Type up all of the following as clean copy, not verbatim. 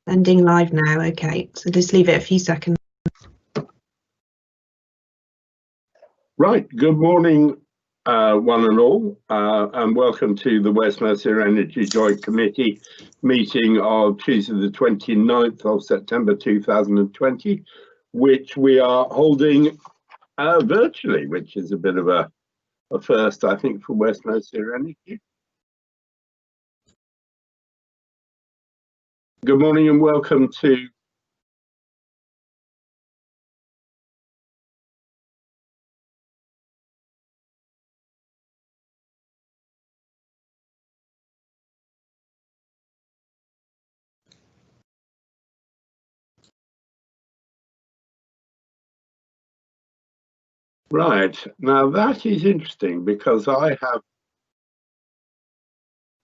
Ending live now. Okay, so just leave it a few seconds. Right, good morning one and all, and welcome to the West Mercia Energy Joint Committee meeting of Tuesday the 29th of September 2020, which we are holding virtually, which is a bit of a first, I think, for West Mercia Energy. Good morning and welcome to Right, now that is interesting because I have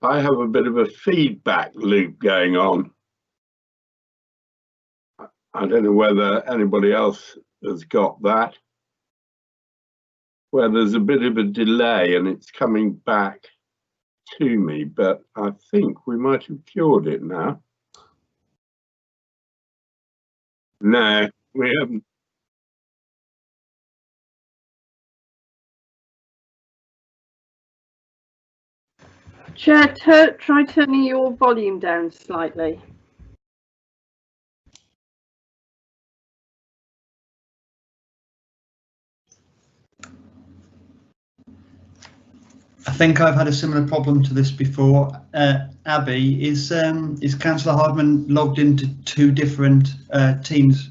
a bit of a feedback loop going on. I don't know whether anybody else has got that, where there's a bit of a delay and it's coming back to me, but I think we might have cured it now. No, we haven't. Chair, try turning your volume down slightly. I think I've had a similar problem to this before. Abby, is Councillor Hardman logged into two different Teams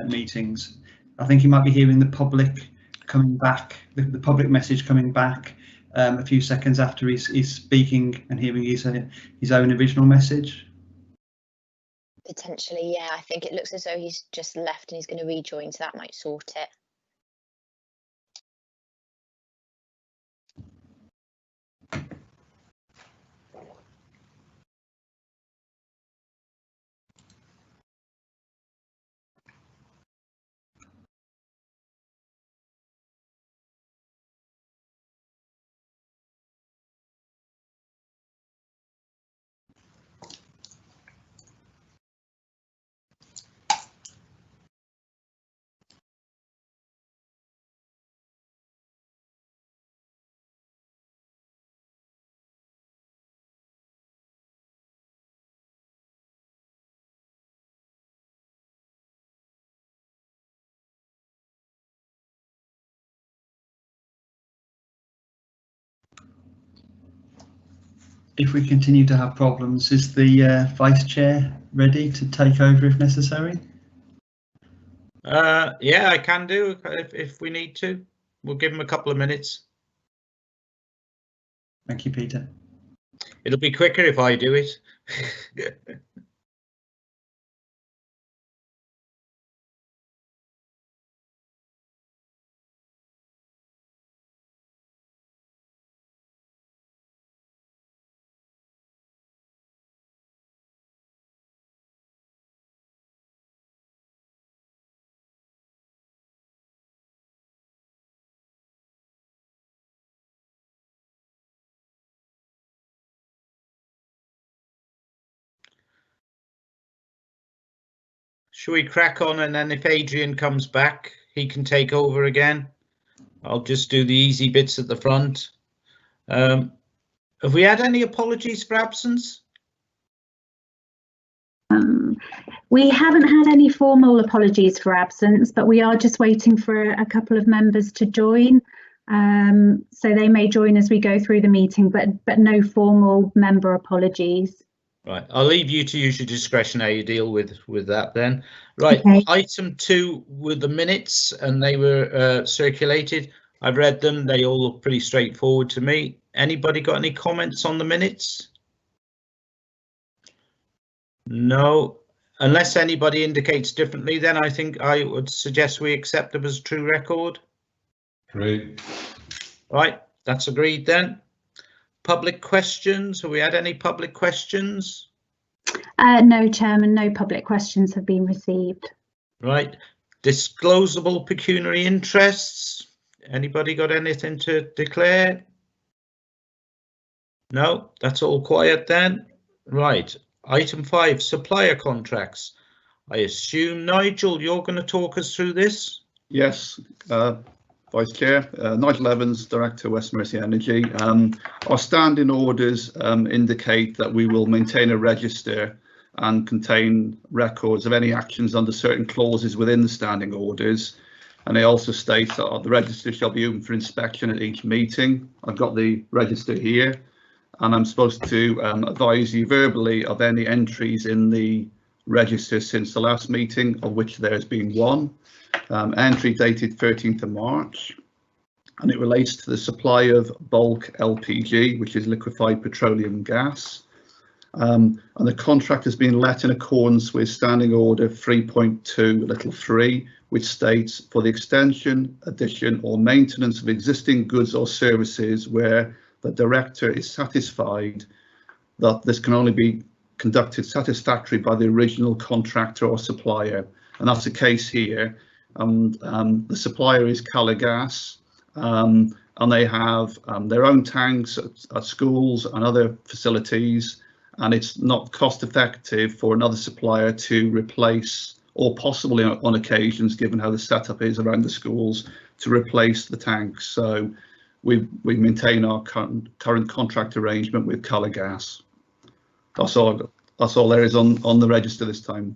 meetings? I think he might be hearing the public coming back, the public message coming back a few seconds after he's speaking and hearing his own original message. Potentially, yeah. I think it looks as though he's just left and he's going to rejoin, so that might sort it. If we continue to have problems, is the Vice Chair ready to take over if necessary? Yeah, I can do if we need to. We'll give him a couple of minutes. Thank you, Peter. It'll be quicker if I do it. Shall we crack on, and then if Adrian comes back, he can take over again? I'll just do the easy bits at the front. Have we had any apologies for absence? We haven't had any formal apologies for absence, but we are just waiting for a couple of members to join. So they may join as we go through the meeting, but no formal member apologies. Right, I'll leave you to use your discretion how you deal with that then. Right, okay. Item 2 were the minutes, and they were circulated. I've read them, they all look pretty straightforward to me. Anybody got any comments on the minutes? No, unless anybody indicates differently, then I think I would suggest we accept them as true record. Great. Right, that's agreed then. Public questions, have we had any public questions? No, Chairman, no public questions have been received. Right, disclosable pecuniary interests. Anybody got anything to declare? No, that's all quiet then. Right, item 5, supplier contracts. I assume, Nigel, you're going to talk us through this? Yes, Vice Chair, Nigel Evans, Director, West Mercia Energy. Our standing orders indicate that we will maintain a register and contain records of any actions under certain clauses within the standing orders. And they also state that the register shall be open for inspection at each meeting. I've got the register here, and I'm supposed to advise you verbally of any entries in the register since the last meeting, of which there has been one. Entry dated 13th of March, and it relates to the supply of bulk LPG, which is liquefied petroleum gas. And the contract has been let in accordance with Standing Order 3.2(3), which states, for the extension, addition or maintenance of existing goods or services where the director is satisfied that this can only be conducted satisfactorily by the original contractor or supplier. And that's the case here. The supplier is Calagas, and they have their own tanks at schools and other facilities, and it's not cost effective for another supplier to replace, or possibly on occasions, given how the setup is around the schools, to replace the tanks. So we maintain our current contract arrangement with Calagas. That's all there is on the register this time.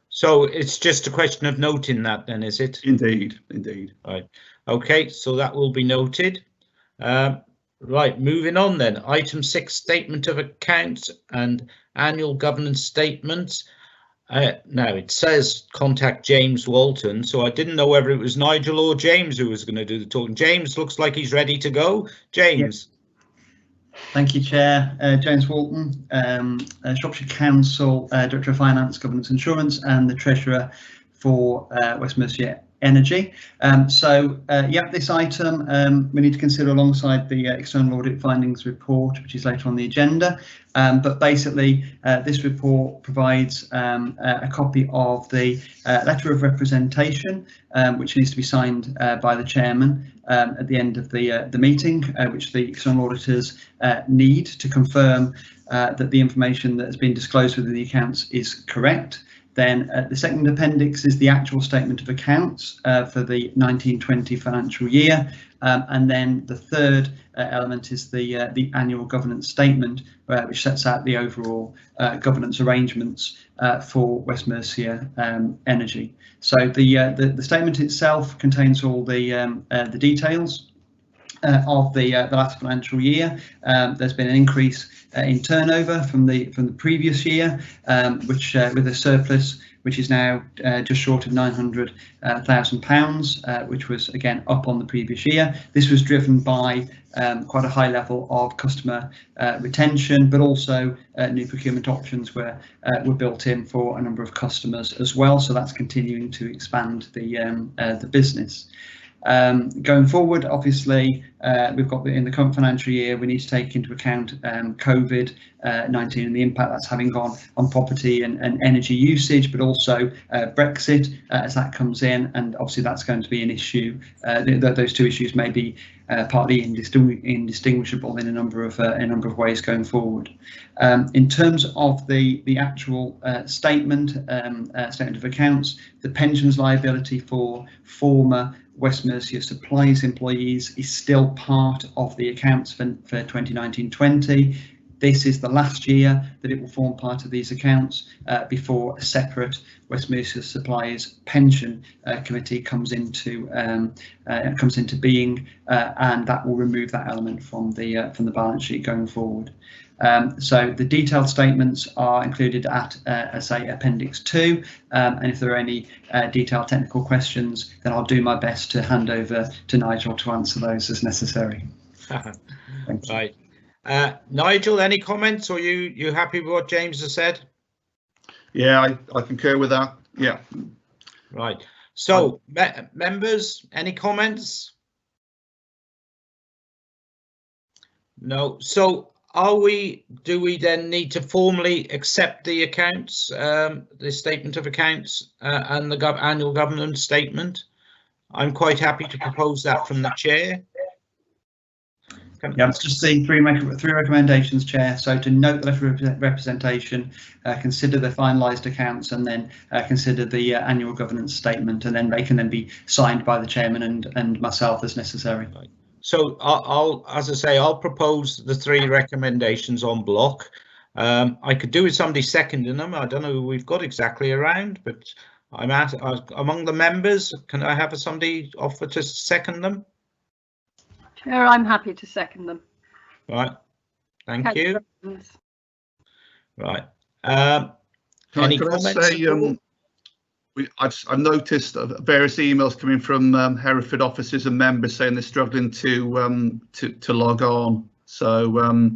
So it's just a question of noting that then, is it? Indeed, indeed. Right. Okay, so that will be noted. Right, moving on then. Item 6, statement of accounts and annual governance statements. Now it says contact James Walton, so I didn't know whether it was Nigel or James who was going to do the talking. James looks like he's ready to go. James. Yep. Thank you, Chair. James Walton, Shropshire Council, Director of Finance, Governance Insurance, and the Treasurer for West Mercia Energy. This item we need to consider alongside the external audit findings report, which is later on the agenda. But basically, this report provides a copy of the letter of representation, which needs to be signed by the chairman at the end of the meeting, which the external auditors need to confirm that the information that has been disclosed within the accounts is correct. Then the second appendix is the actual statement of accounts for the 1920 financial year, and then the third element is the annual governance statement, which sets out the overall governance arrangements for West Mercia Energy. So the statement itself contains all the details of the last financial year. There's been an increase in turnover from the previous year, which with a surplus which is now just short of £900,000, which was again up on the previous year. This was driven by quite a high level of customer retention, but also new procurement options were built in for a number of customers as well. So that's continuing to expand the business. Going forward, obviously, we've got in the current financial year, we need to take into account COVID-19 and the impact that's having on property and energy usage, but also Brexit as that comes in, and obviously that's going to be an issue. Those two issues may be partly indistinguishable in a number of ways going forward. In terms of the actual statement of accounts, the pensions liability for former West Mercia Supplies employees is still part of the accounts for 2019-20. This is the last year that it will form part of these accounts before a separate West Mercia Supplies pension committee comes into being, and that will remove that element from the balance sheet going forward. So the detailed statements are included at, say, Appendix 2, and if there are any detailed technical questions, then I'll do my best to hand over to Nigel to answer those as necessary. Thank you. Right. Nigel, any comments, or you happy with what James has said? Yeah, I concur with that. Yeah. Right. So, members, any comments? No. So, do we then need to formally accept the accounts, the statement of accounts and the annual governance statement? I'm quite happy to propose that from the chair. Yeah, it's just the three recommendations, Chair. So to note the letter of representation, consider the finalised accounts, and then consider the annual governance statement, and then they can then be signed by the chairman and myself as necessary. Right. So as I say, I'll propose the 3 recommendations en bloc. I could do with somebody seconding them. I don't know who we've got exactly around, but I'm among the members. Can I have somebody offer to second them? Chair, I'm happy to second them. Right. Thank you. Right. Any Can I comments? say, I've noticed various emails coming from Hereford officers and members saying they're struggling to log on. So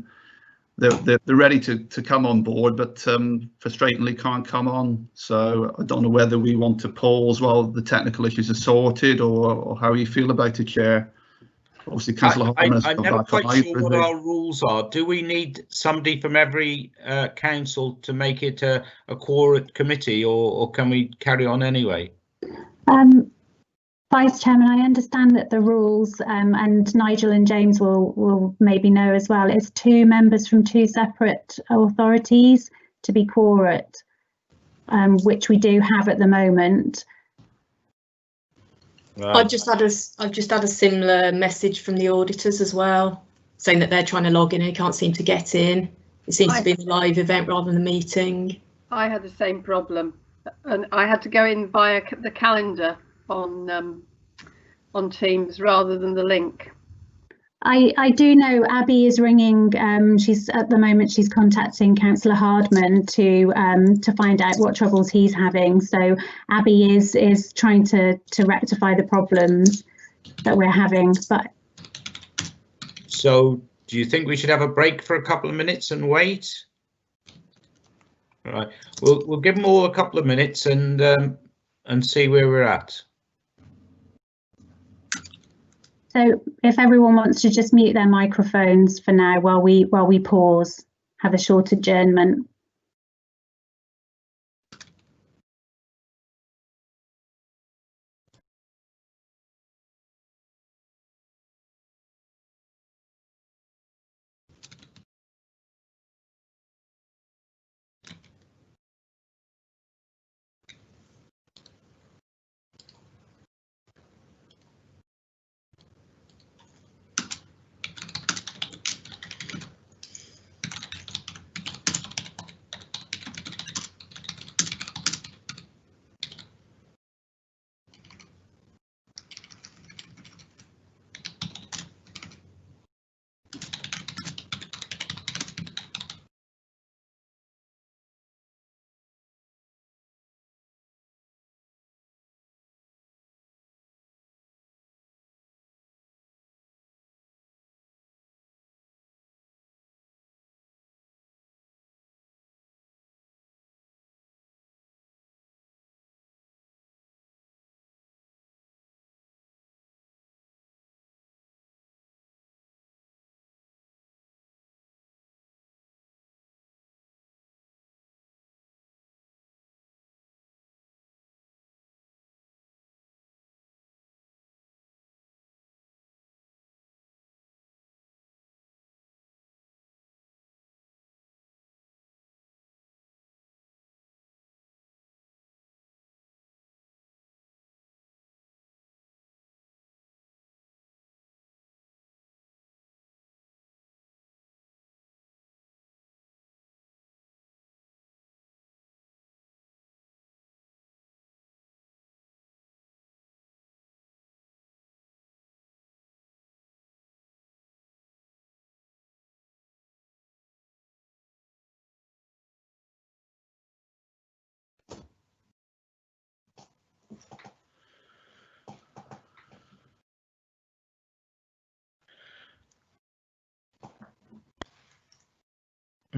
they're ready to come on board, but frustratingly can't come on. So I don't know whether we want to pause while the technical issues are sorted, or how you feel about it, Chair. Obviously, Councillor Harman I'm never quite sure what our rules are. Do we need somebody from every council to make it a quorum committee, or can we carry on anyway? Vice Chairman, I understand that the rules, and Nigel and James will maybe know as well, it's 2 members from 2 separate authorities to be quorate, which we do have at the moment. Right. I've just had a similar message from the auditors as well, saying that they're trying to log in and can't seem to get in. It seems to be a live event rather than a meeting. I had the same problem, and I had to go in via the calendar on Teams rather than the link. I do know Abby is ringing. She's at the moment she's contacting Councillor Hardman to find out what troubles he's having. So Abby is trying to rectify the problems that we're having. But so, do you think we should have a break for a couple of minutes and wait? All right, we'll give them all a couple of minutes and see where we're at. So if everyone wants to just mute their microphones for now while we pause, have a short adjournment.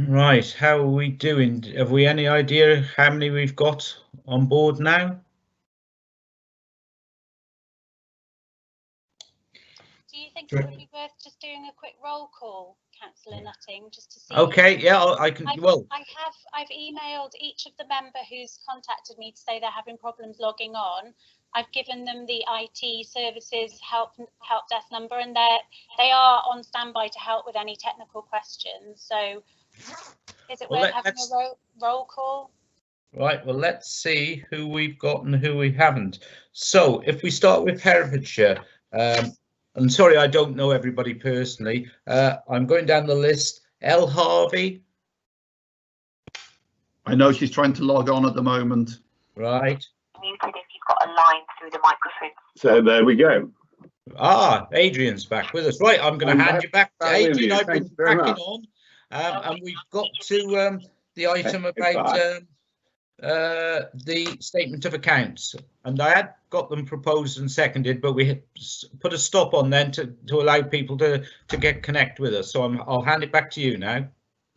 Right, how are we doing? Have we any idea how many we've got on board now? Do you think it would be worth just doing a quick roll call, Councillor Nutting, just to see? Okay, yeah, I can. I've emailed each of the member who's contacted me to say they're having problems logging on. I've given them the IT services help desk number, and they are on standby to help with any technical questions. So is it worth having a roll call? Right, well, let's see who we've got and who we haven't. So if we start with Herefordshire, I'm sorry, I don't know everybody personally. I'm going down the list. Elle Harvey. I know she's trying to log on at the moment. Right. Muted if you've got a line through the microphone. So there we go. Ah, Adrian's back with us. Right, I'm going to hand you back to Adrian. I've been cracking on, and we've got to the item about the statement of accounts, and I had got them proposed and seconded, but we had put a stop on then to allow people to get connect with us. So I'll hand it back to you now.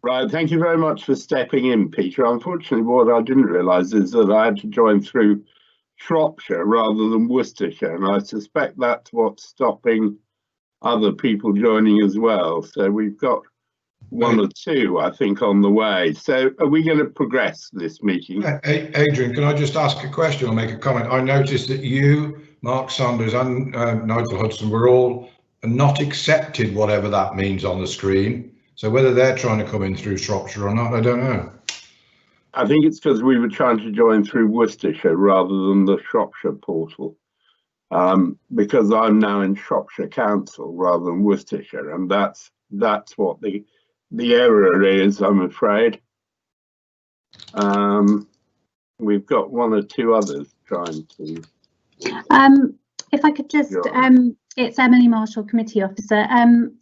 Right, thank you very much for stepping in, Peter. Unfortunately, what I didn't realise is that I had to join through Shropshire rather than Worcestershire, and I suspect that's what's stopping other people joining as well. So we've got one or two, I think, on the way. So are we going to progress this meeting? Adrian, can I just ask a question or make a comment? I noticed that you, Mark Saunders and Nigel Hudson were all not accepted, whatever that means on the screen. So whether they're trying to come in through Shropshire or not, I don't know. I think it's because we were trying to join through Worcestershire rather than the Shropshire portal. Because I'm now in Shropshire Council rather than Worcestershire, and that's what the error is, I'm afraid. We've got one or two others trying to. If I could just, it's Emily Marshall, Committee Officer.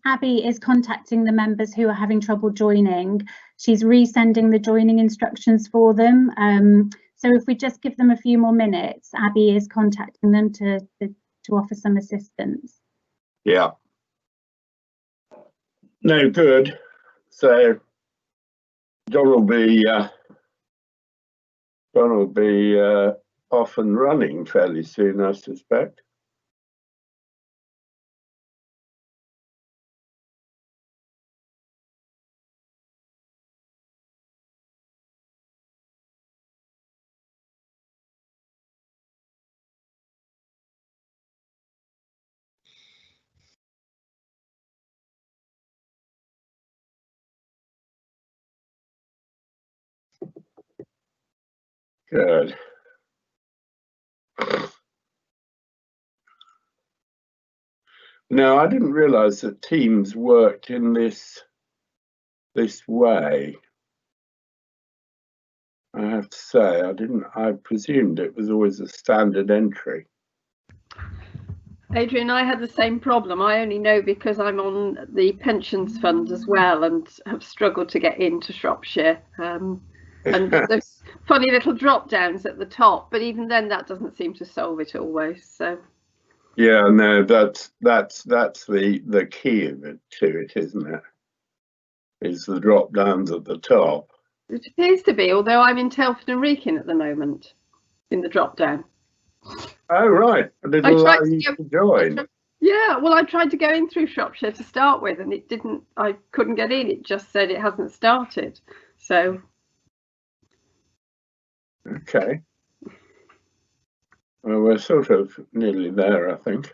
Abby is contacting the members who are having trouble joining. She's resending the joining instructions for them. So if we just give them a few more minutes, Abby is contacting them to offer some assistance. Yeah. No, good. So John will be off and running fairly soon, I suspect. Good. No, I didn't realise that Teams worked in this way. I have to say, I presumed it was always a standard entry. Adrian, I had the same problem. I only know because I'm on the pensions fund as well and have struggled to get into Shropshire. And those funny little drop downs at the top, but even then that doesn't seem to solve it always. So yeah, no, that's the key of it to it, isn't it? Is the drop downs at the top. It appears to be, although I'm in Telford and Wrekin at the moment in the drop down. Oh right, but it'll allow you to join. Yeah, well, I tried to go in through Shropshire to start with, and it didn't. I couldn't get in. It just said it hasn't started. So. Okay. Well, we're sort of nearly there, I think.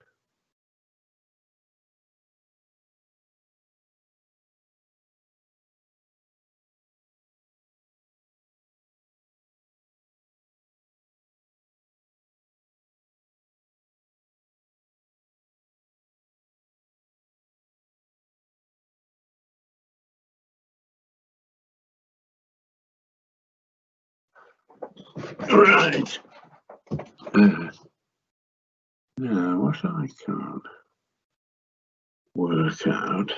Right. Now, what I can't work out.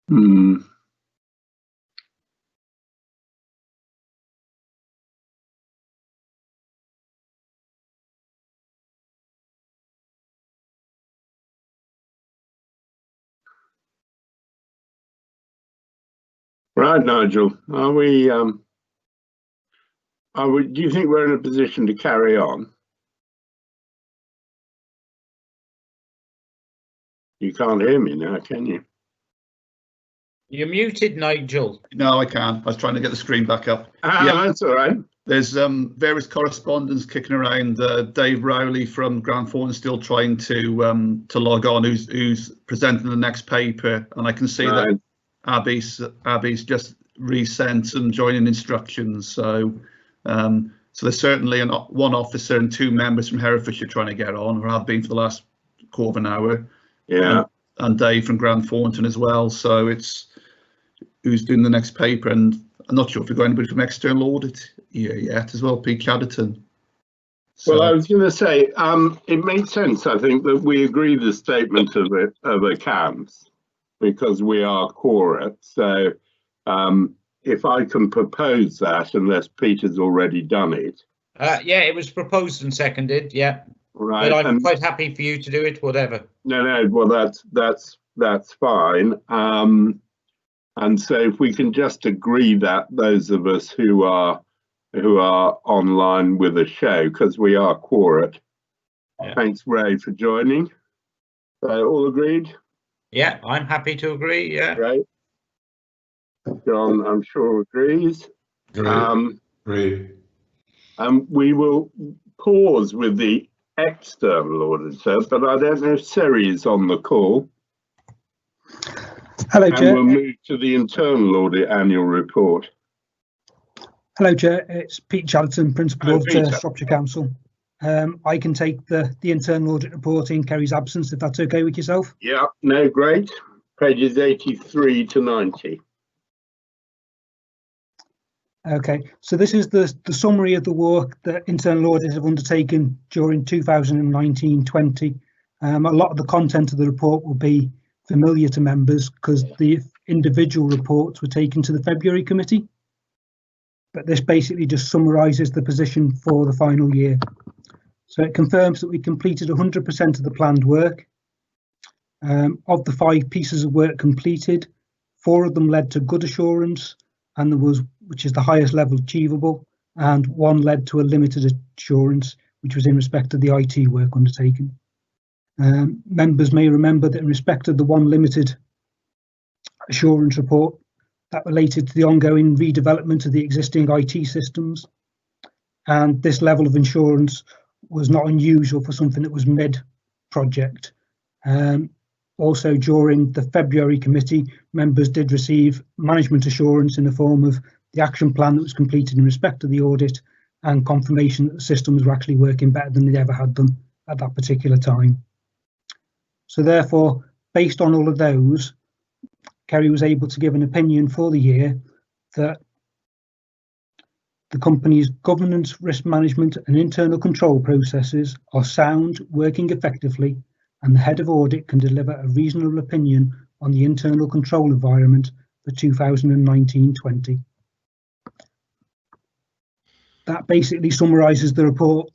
Hmm. Right, Nigel, are we, do you think we're in a position to carry on? You can't hear me now, can you? You're muted, Nigel. No, I can't. I was trying to get the screen back up. That's all right. There's various correspondence kicking around. Dave Rowley from Grant Thornton still trying to log on, who's presenting the next paper, and I can see that Abby's just resent some joining instructions. So so there's certainly one officer and 2 members from Herefordshire trying to get on, or have been for the last quarter of an hour. Yeah. And Dave from Grant Thornton as well. So it's who's doing the next paper, and I'm not sure if we've got anybody from external audit here yet as well. Pete Cadderton. So, well, I was going to say it makes sense, I think, that we agree the statement of accounts because we are quorate. So if I can propose that, unless Peter's already done it. Yeah, it was proposed and seconded. Yeah. Right. But I'm quite happy for you to do it, whatever. No. Well, that's fine. And so if we can just agree that those of us who are online with a show, because we are quorate. Yeah. Thanks, Ray, for joining. All agreed? Yeah, I'm happy to agree. Yeah. Great. John, I'm sure agrees. Agreed. We will pause with the external auditor, but I don't know if Seri is on the call. Hello, Chair. And we'll move to the internal audit annual report. Hello, Chair. It's Pete Chatterton, Principal of Shropshire Council. I can take the internal audit report in Kerry's absence, if that's okay with yourself. Yeah, no, great. Pages 83 to 90. Okay, so this is the summary of the work that internal audits have undertaken during 2019-20. A lot of the content of the report will be familiar to members because the individual reports were taken to the February committee. But this basically just summarises the position for the final year. So it confirms that we completed 100% of the planned work. Of the 5 pieces of work completed, 4 of them led to good assurance, and there was, which is the highest level achievable, and 1 led to a limited assurance, which was in respect of the IT work undertaken. Members may remember that in respect of the 1 limited assurance report, that related to the ongoing redevelopment of the existing IT systems, and this level of insurance was not unusual for something that was mid-project. Also, during the February committee, members did receive management assurance in the form of the action plan that was completed in respect of the audit and confirmation that the systems were actually working better than they'd ever had them at that particular time. So therefore, based on all of those, Kerry was able to give an opinion for the year that the company's governance, risk management and internal control processes are sound, working effectively, and the head of audit can deliver a reasonable opinion on the internal control environment for 2019-20. That basically summarises the report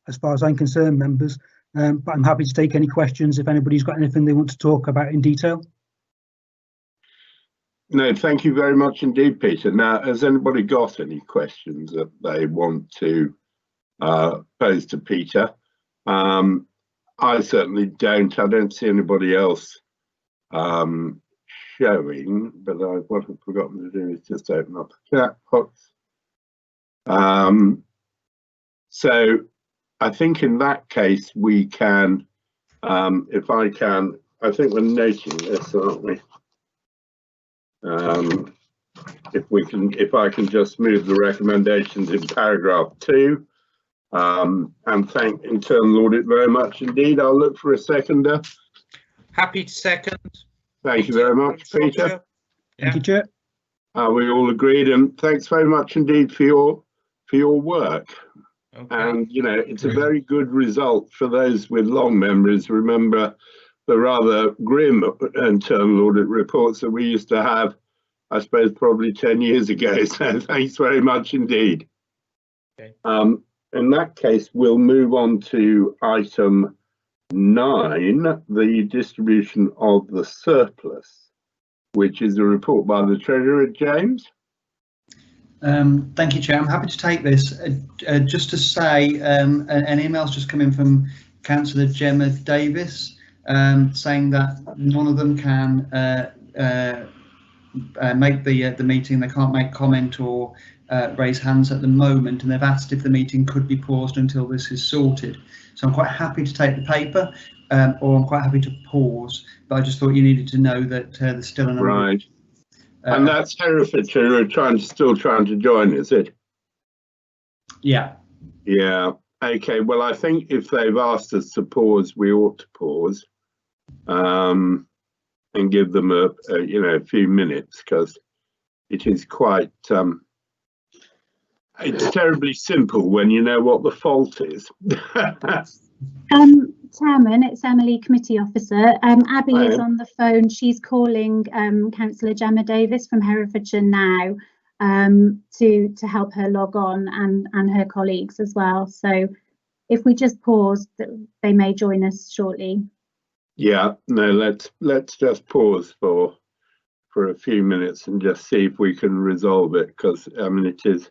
as far as I'm concerned, members, but I'm happy to take any questions if anybody's got anything they want to talk about in detail. No, thank you very much indeed, Peter. Now, has anybody got any questions that they want to pose to Peter? I certainly don't. I don't see anybody else showing, but what I've forgotten to do is just open up the chat box. So I think in that case we can, if I can, I think we're noting this, aren't we? If I can just move the recommendations in paragraph 2. And thank internal audit very much indeed. I'll look for a seconder. Happy to second. Thank you very much, Peter. Thank you, Chair. We all agreed, and thanks very much indeed for your work. Okay. And you know, it's a very good result for those with long memories. Remember, the rather grim internal audit reports that we used to have, I suppose, probably 10 years ago. So thanks very much indeed. Okay. In that case, we'll move on to item 9, the distribution of the surplus, which is a report by the Treasurer. James. Thank you, Chair. I'm happy to take this. Just to say, an email's just come in from Councillor Gemma Davis saying that none of them can make the meeting. They can't make comment or raise hands at the moment, and they've asked if the meeting could be paused until this is sorted. So I'm quite happy to take the paper, or I'm quite happy to pause, but I just thought you needed to know that there's still another. Right. And that's Herefordshire who are still trying to join, is it? Yeah. Yeah. Okay. Well, I think if they've asked us to pause, we ought to pause, and give them a few minutes, because it is quite it's terribly simple when you know what the fault is. Chairman, it's Emily, Committee Officer. Abby is on the phone. She's calling Councillor Gemma Davis from Herefordshire now to help her log on, and her colleagues as well. So if we just pause, they may join us shortly. Yeah, no, let's just pause for a few minutes and just see if we can resolve it, because I mean it is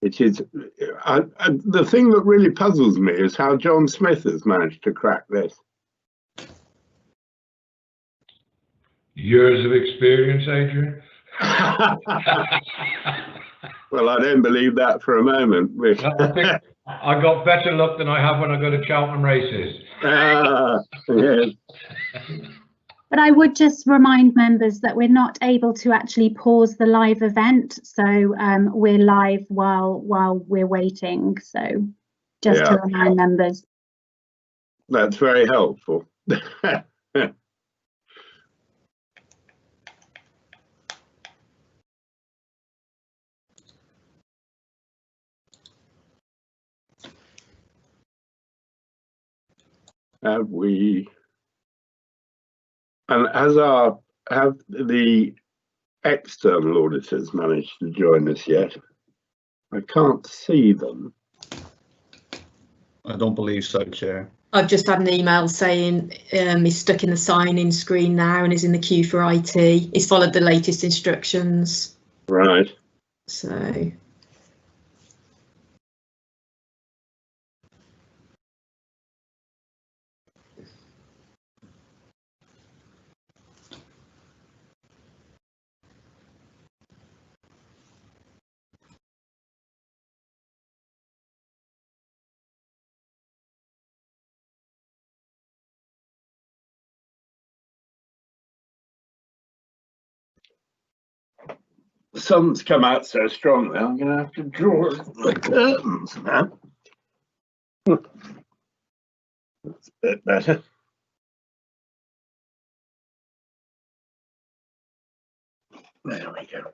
the thing that really puzzles me is how John Smith has managed to crack this. Years of experience, Adrian. Well, I don't believe that for a moment. I think I got better luck than I have when I go to Cheltenham races. Yes. But I would just remind members that we're not able to actually pause the live event, so we're live while we're waiting. So just to remind members. That's very helpful. Have we? And have the external auditors managed to join us yet? I can't see them. I don't believe so, Chair. I've just had an email saying he's stuck in the sign-in screen now and is in the queue for IT. He's followed the latest instructions. Right. So. The sun's come out so strongly, I'm going to have to draw the curtains now. That's a bit better. There we go.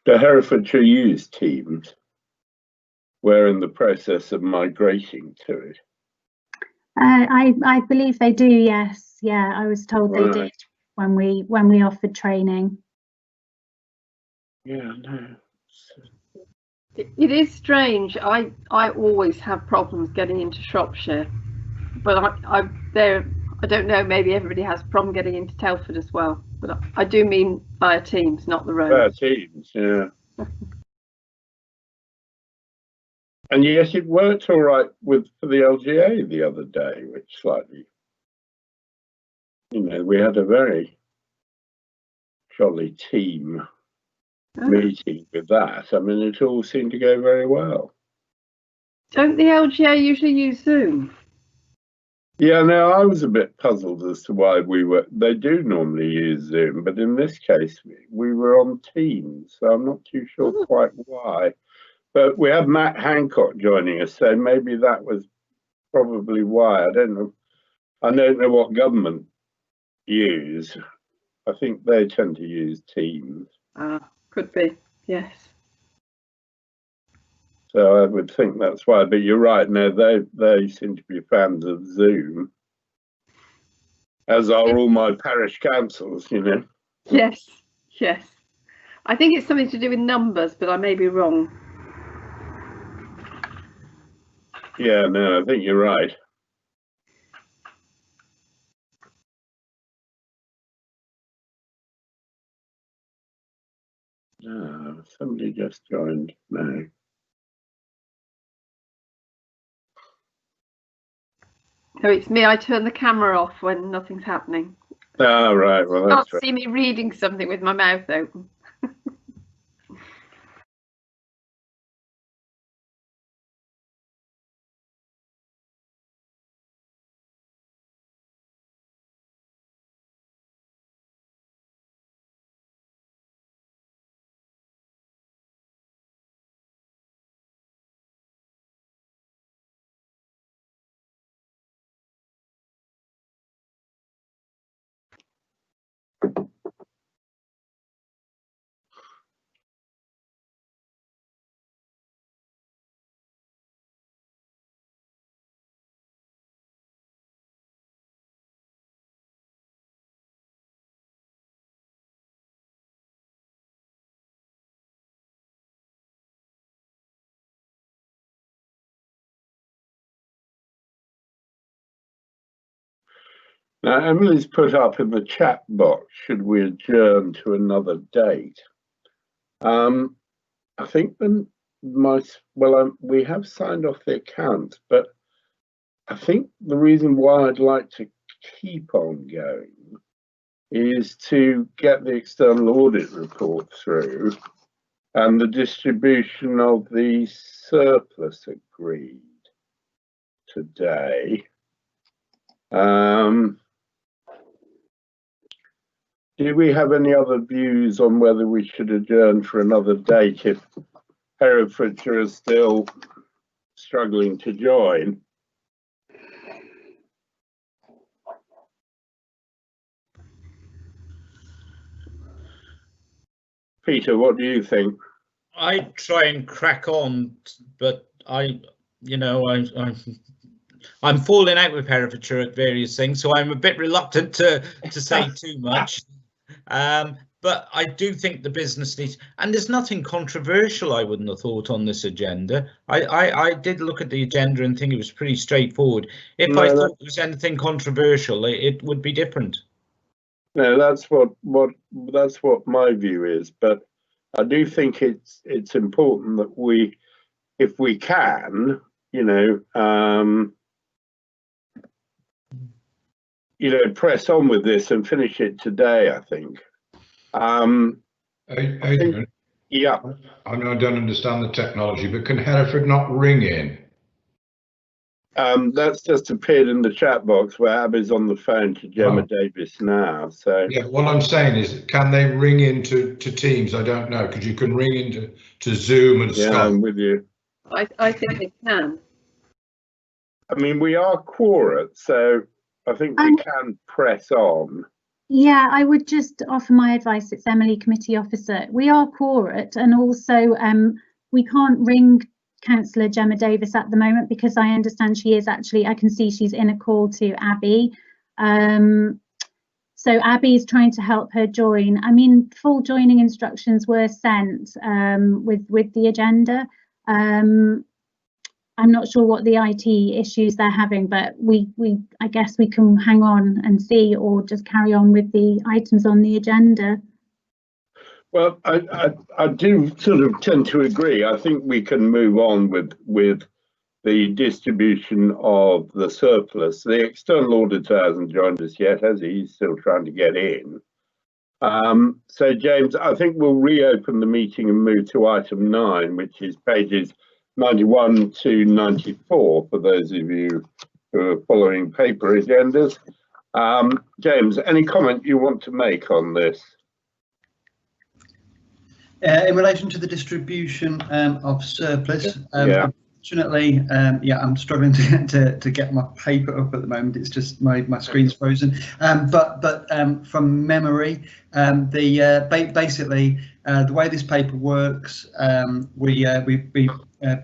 The Herefordshire use Teams. We're in the process of migrating to it. I believe they do. Yes. Yeah, I was told they did when we offered training. Yeah, no. It is strange. I always have problems getting into Shropshire, but I don't know, maybe everybody has a problem getting into Telford as well, but I do mean via Teams, not the road. Via Teams, yeah. And yes, it worked all right for the LGA the other day, which slightly, we had a very jolly team meeting with that. I mean, it all seemed to go very well. Don't the LGA usually use Zoom? Yeah, no, I was a bit puzzled as to why they do normally use Zoom, but in this case, we were on Teams, so I'm not too sure quite why. But we have Matt Hancock joining us, so maybe that was probably why. I don't know what government use. I think they tend to use Teams. Could be, yes. So I would think that's why, but you're right, no, they seem to be fans of Zoom, as are all my parish councils, Yes, yes. I think it's something to do with numbers, but I may be wrong. Yeah, no, I think you're right. Somebody just joined now. So it's me, I turn the camera off when nothing's happening. Oh, right, well, You that's can't see me reading something with my mouth open. Now, Emily's put up in the chat box, should we adjourn to another date? I think we have signed off the account, but I think the reason why I'd like to keep on going is to get the external audit report through and the distribution of the surplus agreed today. Do we have any other views on whether we should adjourn for another date if Herefordshire is still struggling to join? Peter, what do you think? I try and crack on, but I'm falling out with Herefordshire at various things, so I'm a bit reluctant to say too much. But I do think the business needs, and there's nothing controversial, I wouldn't have thought, on this agenda. I did look at the agenda and think it was pretty straightforward. If I thought there was anything controversial, it would be different. No, that's what my view is, but I do think it's important that we, if we can, press on with this and finish it today, I think. Adrian, yeah. I know I don't understand the technology, but can Hereford not ring in? That's just appeared in the chat box where Abby's on the phone to Gemma Davis now. So yeah, what I'm saying is, can they ring into Teams? I don't know, because you can ring into Zoom and Skype. I'm with you. I think they can. I mean, we are quorate, so I think we can press on. Yeah, I would just offer my advice. It's Emily, committee officer. We are quorate, and also we can't ring Councillor Gemma Davis at the moment because I understand she is actually, I can see she's in a call to Abby. So Abby is trying to help her join. I mean, full joining instructions were sent with the agenda. I'm not sure what the IT issues they're having, but I guess we can hang on and see, or just carry on with the items on the agenda. Well, I do sort of tend to agree. I think we can move on with the distribution of the surplus. The external auditor hasn't joined us yet, has he? He's still trying to get in. So James, I think we'll reopen the meeting and move to item 9, which is pages 91 to 94 for those of you who are following paper agendas. James, any comment you want to make on this? In relation to the distribution of surplus, unfortunately, I'm struggling to get my paper up at the moment. It's just my screen's frozen. But from memory, basically the way this paper works, we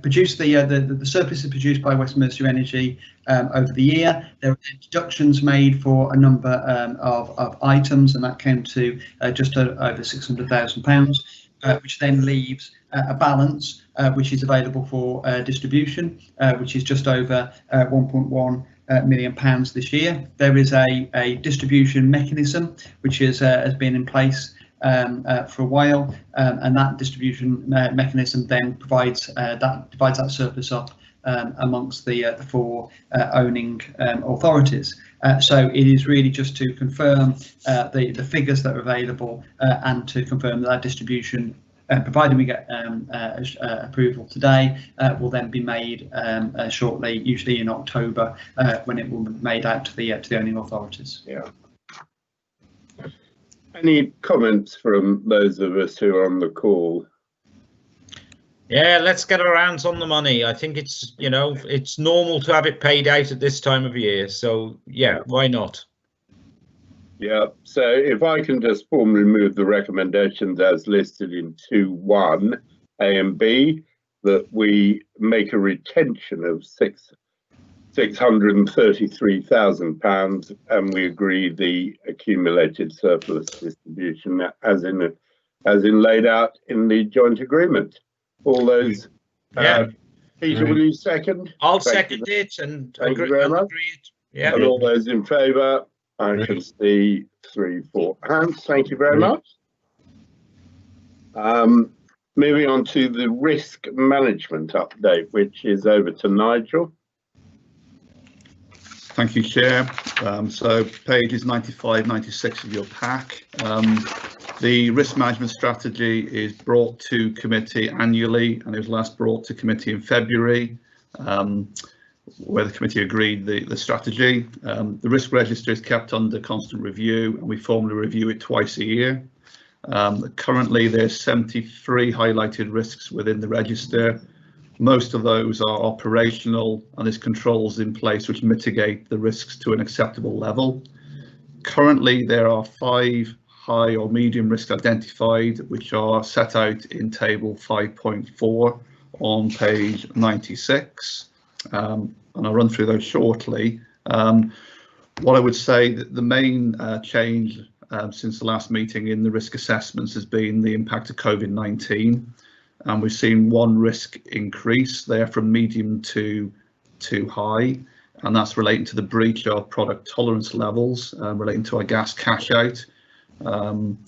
produce the surplus is produced by West Mercia Energy over the year. There are deductions made for a number of items, and that came to just over £600,000. Which then leaves a balance which is available for distribution, which is just over £1.1 million this year. There is a distribution mechanism which has been in place for a while, and that distribution mechanism then divides that surplus up amongst the 4 owning authorities. So it is really just to confirm the figures that are available and to confirm that distribution, provided we get approval today, will then be made shortly, usually in October, when it will be made out to the owning authorities. Yeah. Any comments from those of us who are on the call? Yeah, let's get our hands on the money. I think it's, it's normal to have it paid out at this time of year. So, yeah, why not? Yeah, so if I can just formally move the recommendations as listed in 2.1 A and B, that we make a retention of £633,000, and we agree the accumulated surplus distribution as in laid out in the joint agreement. All those. Yeah. Peter, will you second? I'll second it and thank you very much. Yeah. And all those in favour, I can see 3, 4 hands. Thank you very much. Moving on to the risk management update, which is over to Nigel. Thank you, Chair. So pages 95, 96 of your pack. The risk management strategy is brought to committee annually, and it was last brought to committee in February, where the committee agreed the strategy. The risk register is kept under constant review, and we formally review it twice a year. Currently, there's 73 highlighted risks within the register. Most of those are operational, and there's controls in place which mitigate the risks to an acceptable level. Currently, there are 5 high or medium risks identified, which are set out in table 5.4 on page 96. And I'll run through those shortly. What I would say that the main change since the last meeting in the risk assessments has been the impact of COVID-19. And we've seen 1 risk increase there from medium to high, and that's relating to the breach of product tolerance levels, relating to our gas cash out. And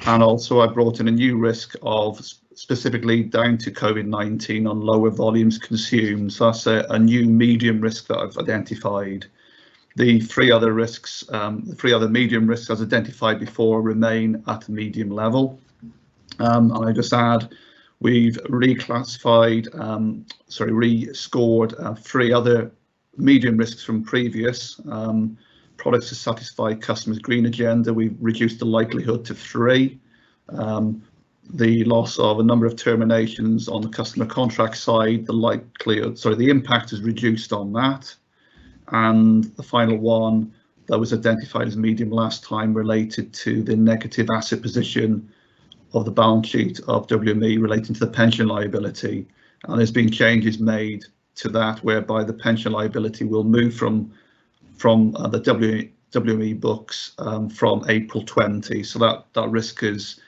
also I brought in a new risk of specifically down to COVID-19 on lower volumes consumed. So that's a new medium risk that I've identified. The 3 other risks, the 3 other medium risks as identified before remain at a medium level. And I just add, we've rescored 3 other medium risks from previous products to satisfy customers' green agenda. We've reduced the likelihood to 3. The loss of a number of terminations on the customer contract side, the impact is reduced on that. And the final one that was identified as medium last time related to the negative asset position of the balance sheet of WME relating to the pension liability. And there's been changes made to that whereby the pension liability will move from the WME books from April 20. So that risk has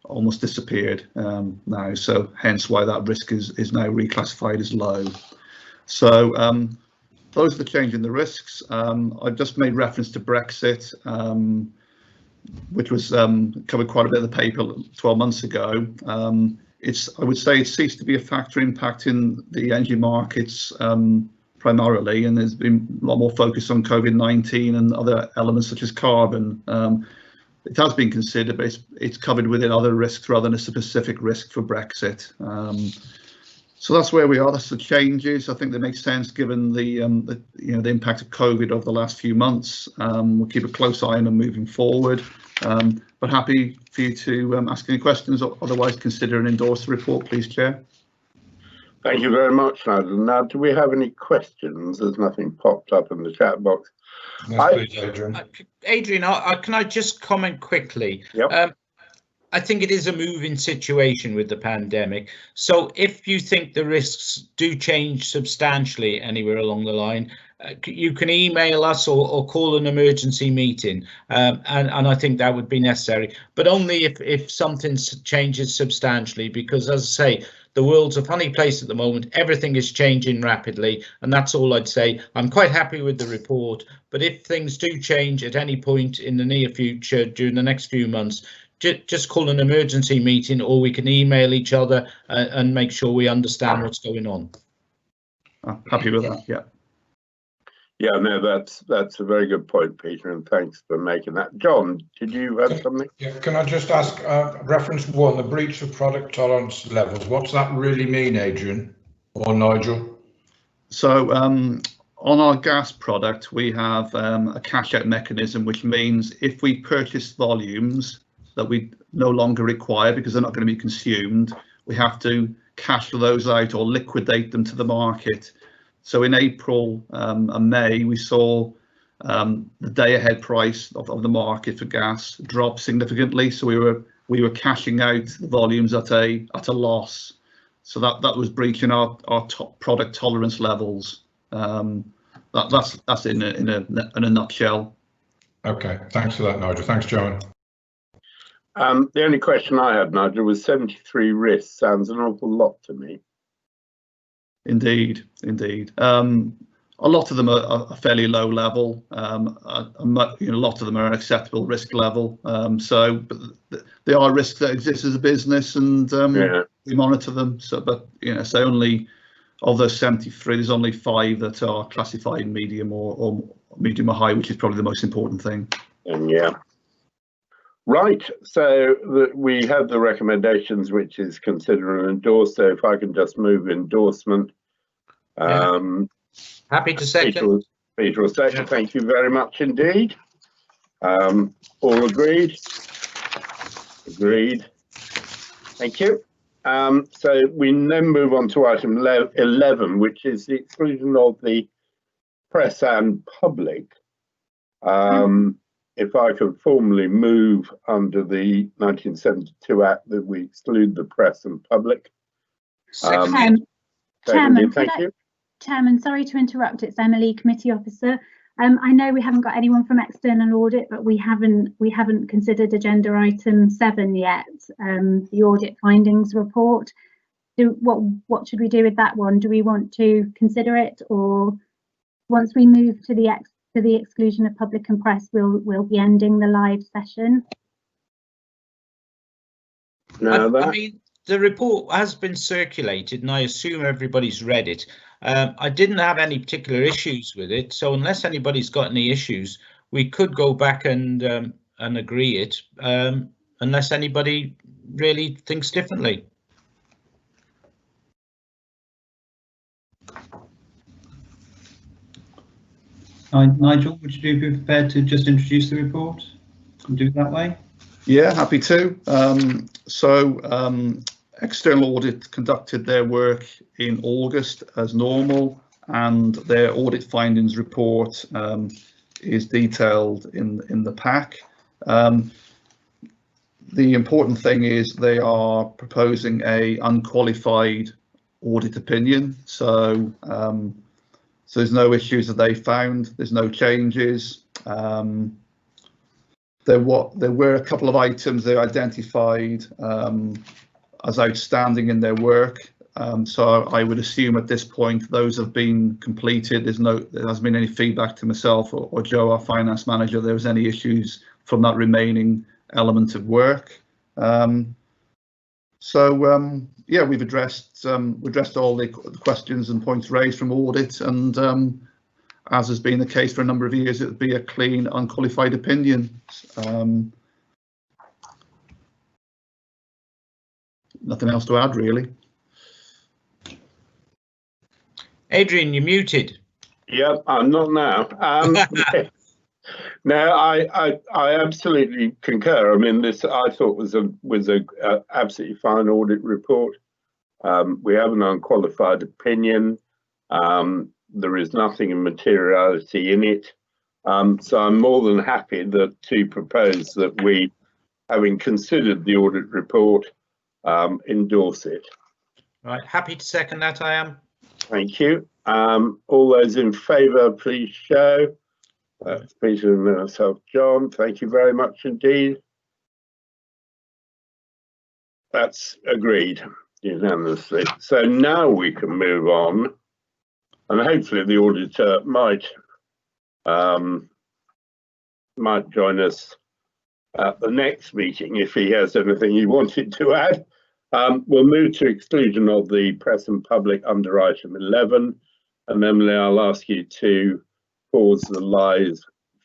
almost disappeared now. So hence why that risk is now reclassified as low. So those are the change in the risks. I've just made reference to Brexit, which was covered quite a bit of the paper 12 months ago. I would say it ceased to be a factor impacting the energy markets primarily, and there's been a lot more focus on COVID-19 and other elements such as carbon. It has been considered, but it's covered within other risks rather than a specific risk for Brexit. So that's where we are. That's the changes. I think that makes sense given the impact of COVID over the last few months. We'll keep a close eye on them moving forward. But happy for you to ask any questions, or otherwise consider and endorse the report, please, Chair. Thank you very much, Nigel. Now, do we have any questions? There's nothing popped up in the chat box. Yes, please, Adrian. Adrian, can I just comment quickly? Yep. I think it is a moving situation with the pandemic. So if you think the risks do change substantially anywhere along the line, you can email us or call an emergency meeting, and I think that would be necessary, but only if something changes substantially, because as I say, the world's a funny place at the moment. Everything is changing rapidly, and that's all I'd say. I'm quite happy with the report, but if things do change at any point in the near future during the next few months, just call an emergency meeting, or we can email each other and make sure we understand what's going on. Happy with that, yeah. Yeah, no, that's a very good point, Peter, and thanks for making that. John, did you have something? Yeah, can I just ask, reference 1, the breach of product tolerance levels, what's that really mean, Adrian or Nigel? So on our gas product, we have a cash out mechanism, which means if we purchase volumes that we no longer require because they're not going to be consumed, we have to cash those out or liquidate them to the market. So in April and May, we saw the day-ahead price of the market for gas drop significantly. So we were cashing out the volumes at a loss. So that was breaching our top product tolerance levels. That's in a nutshell. Okay, thanks for that, Nigel. Thanks, Joan. The only question I had, Nigel, was 73 risks. Sounds an awful lot to me. Indeed. A lot of them are fairly low level. A lot of them are an acceptable risk level. So there are risks that exist as a business, and we monitor them. So, but so only of those 73, there's only 5 that are classified medium or medium or high, which is probably the most important thing. And right. So we have the recommendations, which is consider and endorse. So if I can just move endorsement. Happy to second. Peter will second. Thank you very much indeed. All agreed? Agreed. Thank you. So we then move on to item 11, which is the exclusion of the press and public. If I could formally move under the 1972 Act that we exclude the press and public. Chairman, thank you. Chairman, sorry to interrupt. It's Emily, committee officer. I know we haven't got anyone from external audit, but we haven't considered agenda item 7 yet. The audit findings report. What should we do with that one? Do we want to consider it, or once we move to the exclusion of public and press, we'll be ending the live session? No, I mean, the report has been circulated, and I assume everybody's read it. I didn't have any particular issues with it, so unless anybody's got any issues, we could go back and agree it, unless anybody really thinks differently. Nigel, would you be prepared to just introduce the report and do it that way? Yeah, happy to. External Audit conducted their work in August as normal, and their audit findings report is detailed in the pack. The important thing is they are proposing a unqualified audit opinion, so there's no issues that they found, there's no changes. There were a couple of items they identified as outstanding in their work. So I would assume at this point those have been completed. There hasn't been any feedback to myself or Joe, our finance manager, there was any issues from that remaining element of work. Yeah, we've addressed all the questions and points raised from audit, and as has been the case for a number of years, it would be a clean, unqualified opinion. Nothing else to add, really. Adrian, you're muted. Yep, I'm not now. No, I absolutely concur. I mean, this I thought was a absolutely fine audit report. We have an unqualified opinion. There is nothing in materiality in it. So I'm more than happy to propose that we, having considered the audit report, endorse it. Right, happy to second that, I am. Thank you. All those in favour, please show. That's Peter and myself, John. Thank you very much indeed. That's agreed unanimously. So now we can move on, and hopefully the auditor might join us at the next meeting if he has anything he wanted to add. We'll move to exclusion of the press and public under item 11, and Emily, I'll ask you to pause the live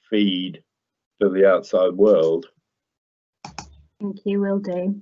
feed to the outside world. Thank you, will do.